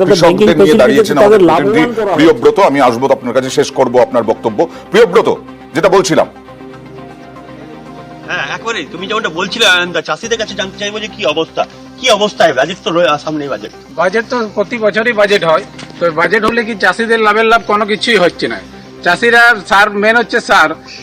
কৃষকদের নিয়ে দাঁড়িয়েছেন আমাদের প্রতিনিধি প্রিয়ব্রত। আমি আসবো আপনার কাছে, শেষ করব আপনার বক্তব্য। প্রিয়ব্রত, যেটা বলছিলাম, হ্যাঁ একবারে তুমি যেমনটা বলছিলে চাষিদের কাছে জানতে চাইবো যে কি অবস্থায় বাজেট তো সামনে বাজেট তো প্রতি বছরই বাজেট হয়, তো বাজেট হলে কি চাষিদের লাভের লাভ কোনো কিছুই হচ্ছে না। চাষিরা সার মেন হচ্ছে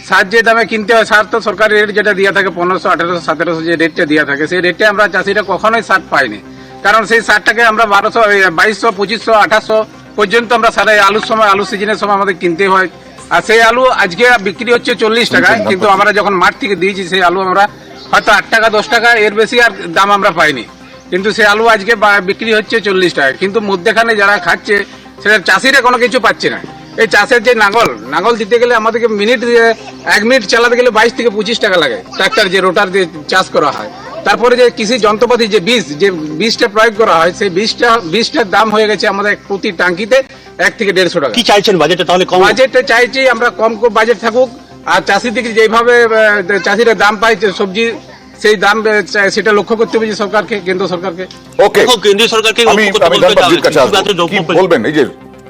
সার যে দামে কিনতে হয়, সার তো সরকারি রেট যেটা দিয়ে থাকে 1500, 1800, 1700 যে রেটটা দিয়ে থাকে, সেই রেটে আমরা চাষিরা কখনোই সার পাইনি। কারণ সেই সারটাকে আমরা 1200, 2200, 2500, 2800 পর্যন্ত আমরা সারা আলুর সময়, আলু সিজনের সময় আমাদের কিনতে হয়। আর সেই আলু আজকে বিক্রি হচ্ছে 40 টাকায়, কিন্তু আমরা যখন মাঠ থেকে দিয়েছি সেই আলু আমরা হয়তো 8 টাকা 10 টাকা এর বেশি আর দাম আমরা পাইনি, কিন্তু সেই আলু আজকে বিক্রি হচ্ছে 40 টাকায়। কিন্তু মধ্যেখানে যারা খাচ্ছে সেটা চাষিরা কোনো কিছু পাচ্ছে না। এই চাষের যে নাঙল দিতে গেলে আমাদেরকে এক মিনিট চালাতে গেলে 22 থেকে 25 টাকা লাগে, ট্রাক্টর যে রোটার দিয়ে চাষ করা হয়। তারপরে যে কৃষি যন্ত্রপাতি যে বীজটা প্রয়োগ করা হয়, সেই বীজটার দাম হয়ে গেছে আমাদের প্রতি টাঙ্কিতে 1 থেকে 150 টাকা। কি চাইছেন বাজেটে? তাহলে বাজেটে চাইছি আমরা কম বাজেট থাকুক, আর চাষিদিকে যেভাবে চাষিরা দাম পাইছে সবজি, সেই দাম সেটা লক্ষ্য করতে হবে সরকারকে, কেন্দ্র সরকারকে। ওকে, কেন্দ্রীয় সরকারকে আমি কাছে আসবো। কি বলবেন এই যে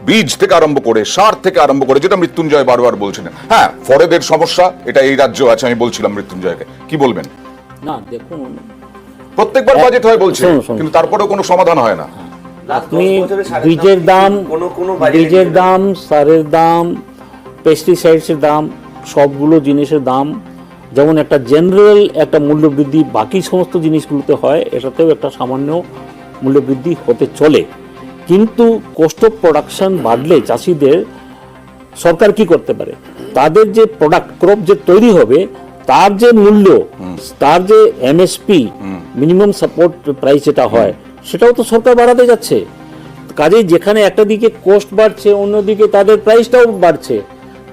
বীজ থেকে আরম্ভ করে সার থেকে আরম্ভ করে, যেটা মৃত্যুঞ্জয় বারবার বলছিলেন, হ্যাঁ ফরেদের সমস্যা এটা এই রাজ্য আছে, আমি বলছিলাম মৃত্যুঞ্জয়কে, কি বলবেন? না দেখুন, প্রত্যেকবার বাজেট হয় বলছে, কিন্তু তারপরেও কোনো সমাধান হয় না। আপনি বীজের দাম, সারের দাম, পেস্টিসাইডসের দাম, সবগুলো জিনিসের দাম যেমন একটা জেনারেল একটা মূল্যবৃদ্ধি বাকি সমস্ত জিনিসগুলোতে হয়, এটাতেও একটা সামান্য মূল্যবৃদ্ধি হতে চলে। কিন্তু কস্ট অফ প্রোডাকশন বাড়লে চাষিদের সরকার কি করতে পারে? তাদের যে প্রোডাক্ট ক্রপ যে তৈরি হবে তার যে মূল্য, তার যে এমএসপি মিনিমাম সাপোর্ট প্রাইস যেটা হয়, সেটাও তো সরকার বাড়াতে যাচ্ছে। কাজেই যেখানে একটা দিকে কস্ট বাড়ছে, অন্যদিকে তাদের প্রাইসটাও বাড়ছে,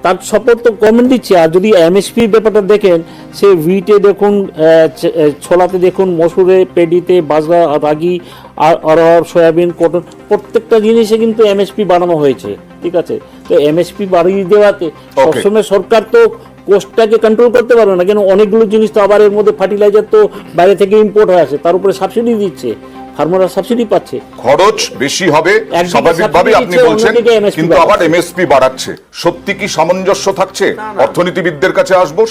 তার সাপোর্ট তো গভর্নমেন্ট দিচ্ছে। আর যদি এমএসপি ব্যাপারটা দেখেন, সে উইটে দেখুন, ছোলাতে দেখুন, মসুরে, পেডিতে, বাজরা, রাগি, অরহর, সয়াবিন, কটন, প্রত্যেকটা জিনিসে কিন্তু এমএসপি বাড়ানো হয়েছে। ঠিক আছে, তো এমএসপি বাড়িয়ে দেওয়াতে সবসময় সরকার তো কোস্টটাকে কন্ট্রোল করতে পারবে না, কেন অনেকগুলো জিনিস তো আবার এর মধ্যে ফার্টিলাইজার তো বাইরে থেকে ইম্পোর্ট হয়ে আসে, তার উপরে সাবসিডি দিচ্ছে, ফার্মাররা সাবসিডি পাচ্ছে, খরচ বেশি হবে স্বাভাবিকভাবে আপনি বলছেন, কিন্তু আবার এমএসপি বাড়াচ্ছে। সত্যি কি সামঞ্জস্য থাকছে? অর্থনীতিবিদদের কাছে আসবো।